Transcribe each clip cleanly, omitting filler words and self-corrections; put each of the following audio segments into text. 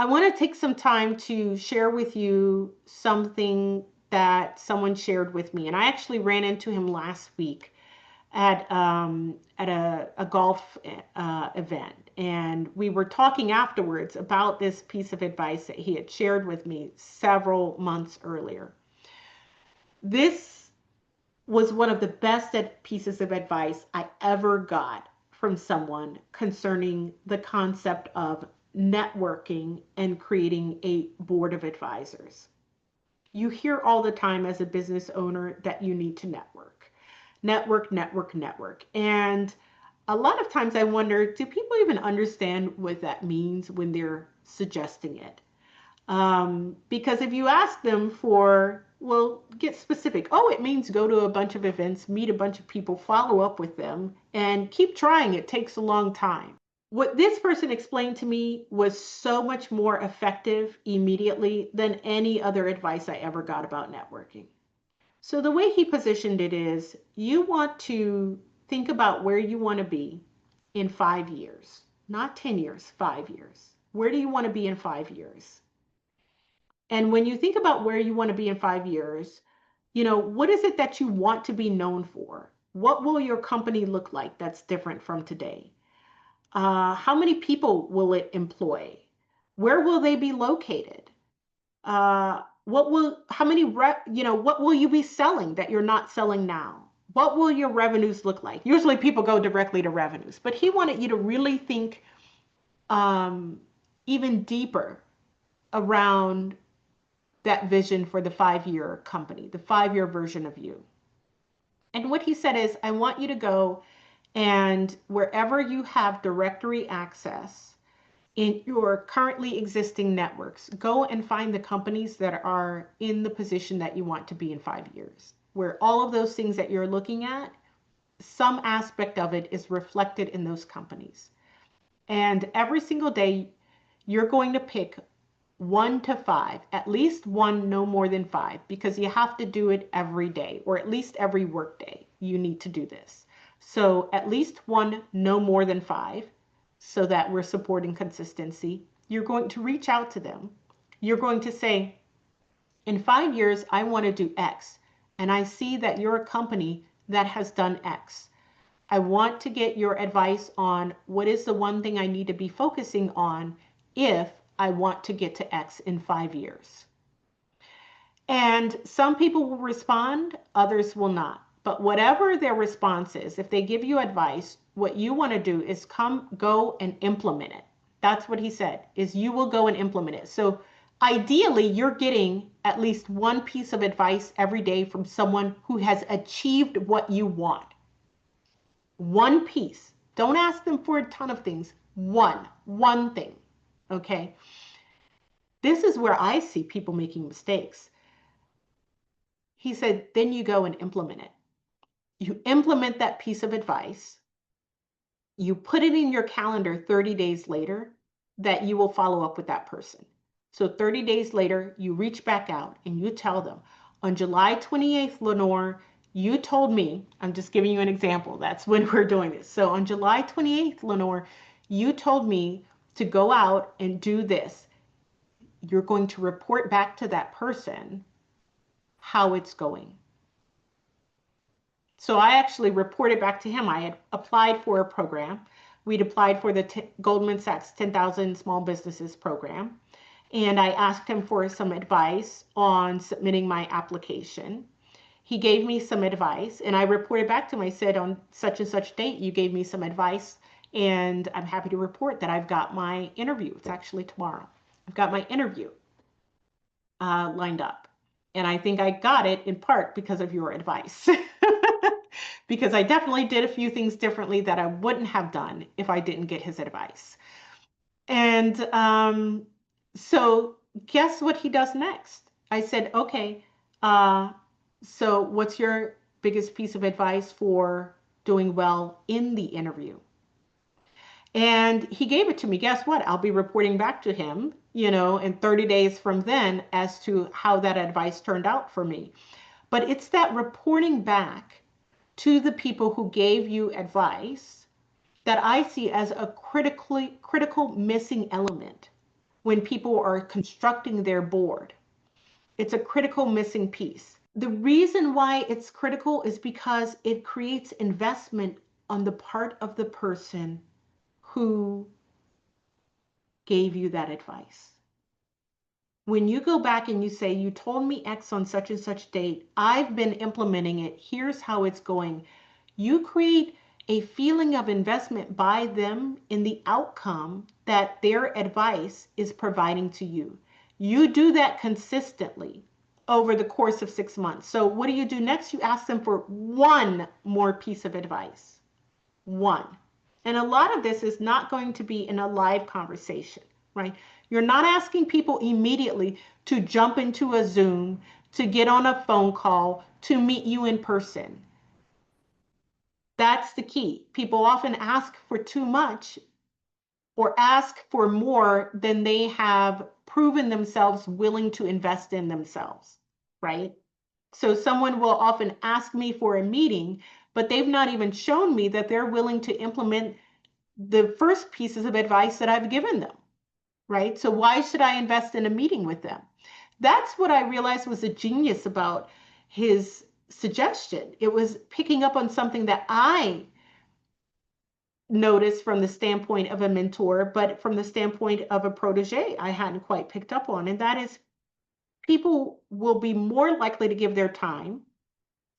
I want to take some time to share with you something that someone shared with me. And I actually ran into him last week at a golf event. And we were talking afterwards about this piece of advice that he had shared with me several months earlier. This was one of the best pieces of advice I ever got from someone concerning the concept of networking and creating a board of advisors. You hear all the time as a business owner that you need to network, network, network, network. And a lot of times I wonder, do people even understand what that means when they're suggesting it? Because if you ask them for, well, get specific. Oh, it means go to a bunch of events, meet a bunch of people, follow up with them, and keep trying. It takes a long time. What this person explained to me was so much more effective immediately than any other advice I ever got about networking. So the way he positioned it is you want to think about where you want to be in 5 years, not 10 years, 5 years. Where do you want to be in 5 years? And when you think about where you want to be in 5 years, what is it that you want to be known for? What will your company look like that's different from today? How many people will it employ? Where will they be located? What will you be selling that you're not selling now? What will your revenues look like? Usually people go directly to revenues, but he wanted you to really think um, even deeper around that vision for the 5 year company, the 5 year version of you. And what he said is, I want you to go and wherever you have directory access in your currently existing networks, go and find the companies that are in the position that you want to be in 5 years, where all of those things that you're looking at, some aspect of it is reflected in those companies. And every single day, you're going to pick 1 to 5, at least one, no more than 5, because you have to do it every day, or at least every work day. You need to do this. So at least one, no more than 5, so that we're supporting consistency. You're going to reach out to them. You're going to say, in 5 years, I want to do X, and I see that you're a company that has done X. I want to get your advice on what is the one thing I need to be focusing on if I want to get to X in 5 years. And some people will respond, others will not. But whatever their response is, if they give you advice, what you want to do is go and implement it. That's what he said, is you will go and implement it. So ideally, you're getting at least one piece of advice every day from someone who has achieved what you want. One piece. Don't ask them for a ton of things. One thing. Okay. This is where I see people making mistakes. He said, then you go and implement it. You implement that piece of advice. You put it in your calendar 30 days later that you will follow up with that person. So 30 days later, you reach back out and you tell them, on July 28th, Lenore, you told me, I'm just giving you an example. That's when we're doing this. So on July 28th, Lenore, you told me to go out and do this. You're going to report back to that person how it's going. So I actually reported back to him. I had applied for a program. We'd applied for the Goldman Sachs 10,000 Small Businesses program. And I asked him for some advice on submitting my application. He gave me some advice and I reported back to him. I said, on such and such date, you gave me some advice and I'm happy to report that I've got my interview. It's actually tomorrow. I've got my interview lined up. And I think I got it in part because of your advice. Because I definitely did a few things differently that I wouldn't have done if I didn't get his advice. And so guess what he does next? I said, okay, uh, so what's your biggest piece of advice for doing well in the interview? And he gave it to me. Guess what? I'll be reporting back to him, in 30 days from then as to how that advice turned out for me. But it's that reporting back to the people who gave you advice that I see as a critical missing element. when people are constructing their board. It's a critical missing piece. The reason why it's critical is because it creates investment on the part of the person who gave you that advice. When you go back and you say, you told me X on such and such date, I've been implementing it, here's how it's going, you create a feeling of investment by them in the outcome that their advice is providing to you. You do that consistently over the course of 6 months. So what do you do next? You ask them for one more piece of advice. One. And a lot of this is not going to be in a live conversation, right? You're not asking people immediately to jump into a Zoom, to get on a phone call, to meet you in person. That's the key. People often ask for too much or ask for more than they have proven themselves willing to invest in themselves, right? So someone will often ask me for a meeting, but they've not even shown me that they're willing to implement the first pieces of advice that I've given them, right? So why should I invest in a meeting with them? That's what I realized was a genius about his suggestion. It was picking up on something that I noticed from the standpoint of a mentor, but from the standpoint of a protege, I hadn't quite picked up on. And that is, people will be more likely to give their time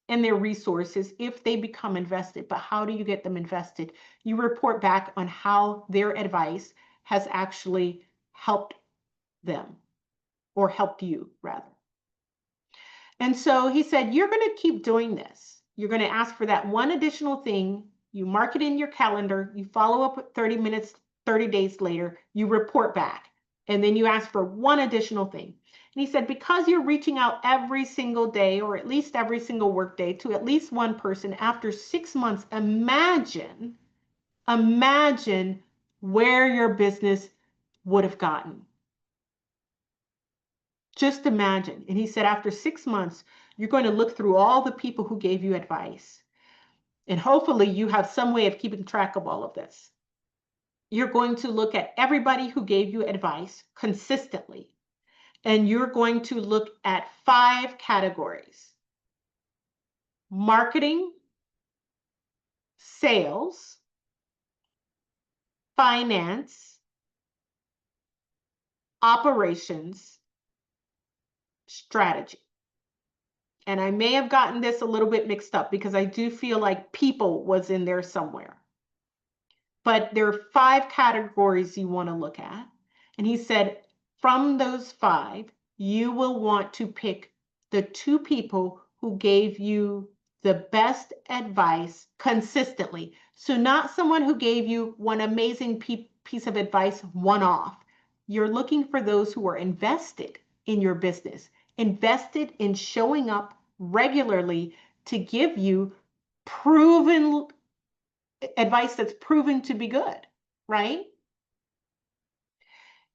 and their resources if they become invested. But how do you get them invested? You report back on how their advice has actually helped them, or helped you rather. And so he said, you're going to keep doing this. You're going to ask for that one additional thing. You mark it in your calendar. You follow up 30 minutes, 30 days later, you report back. And then you ask for one additional thing. And he said, because you're reaching out every single day, or at least every single work day, to at least one person after 6 months, imagine where your business would have gotten. Just imagine. And he said, after 6 months, you're going to look through all the people who gave you advice. And hopefully you have some way of keeping track of all of this. You're going to look at everybody who gave you advice consistently. And you're going to look at 5 categories: marketing, sales, finance, operations, strategy. And I may have gotten this a little bit mixed up because I do feel like people was in there somewhere. But there are 5 categories you want to look at. And he said, from those 5, you will want to pick the 2 people who gave you the best advice consistently. So not someone who gave you one amazing piece of advice one-off. You're looking for those who are invested in your business, invested in showing up regularly to give you proven advice that's proven to be good, right?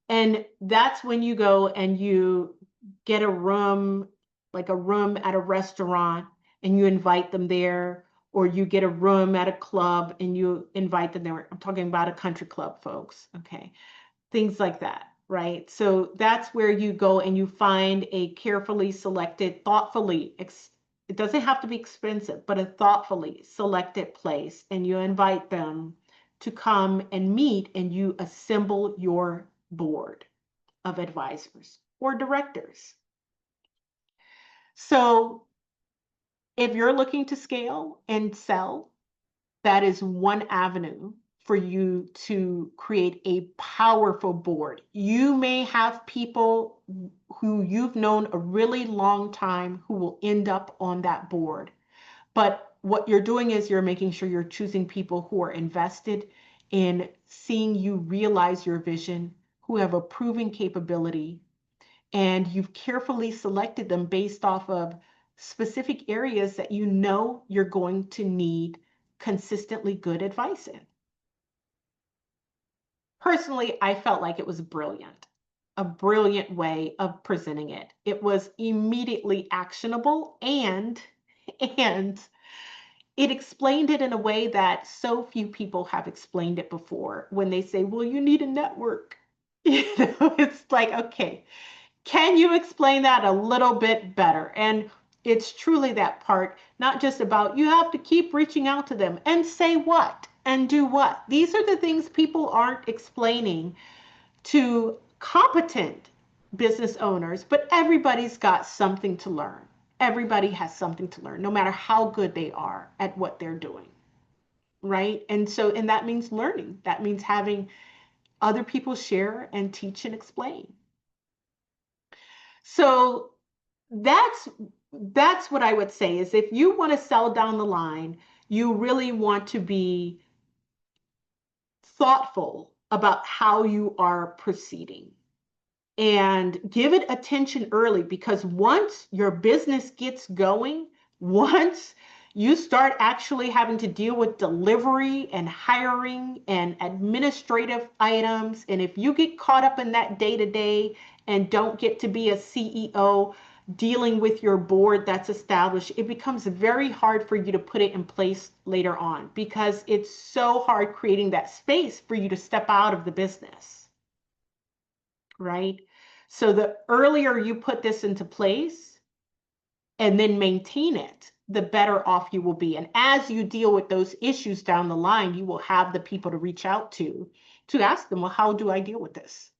And that's when you go and you get a room, like a room at a restaurant, and you invite them there, or you get a room at a club and you invite them there. I'm talking about a country club, folks. Okay. Things like that, right? So that's where you go and you find a carefully selected, thoughtfully, it doesn't have to be expensive, but a thoughtfully selected place, and you invite them to come and meet, and you assemble your board of advisors or directors. So if you're looking to scale and sell, that is one avenue for you to create a powerful board. You may have people who you've known a really long time who will end up on that board. But what you're doing is you're making sure you're choosing people who are invested in seeing you realize your vision, who have a proven capability, and you've carefully selected them based off of specific areas that you know you're going to need consistently good advice in. Personally, I felt like it was brilliant, a brilliant way of presenting it. It was immediately actionable, and it explained it in a way that so few people have explained it before when they say, well, you need a network. It's like, okay, can you explain that a little bit better? And it's truly that part, not just about you have to keep reaching out to them and say what and do what. These are the things people aren't explaining to competent business owners, but everybody's got something to learn. Everybody has something to learn, no matter how good they are at what they're doing, right? And so, and that means learning. That means having other people share and teach and explain. So that's that's what I would say is if you want to sell down the line, you really want to be thoughtful about how you are proceeding and give it attention early, because once your business gets going, once you start actually having to deal with delivery and hiring and administrative items, and if you get caught up in that day to day and don't get to be a CEO dealing with your board that's established, it becomes very hard for you to put it in place later on, because it's so hard creating that space for you to step out of the business, right? So the earlier you put this into place and then maintain it, the better off you will be. And as you deal with those issues down the line, you will have the people to reach out to ask them, well, how do I deal with this?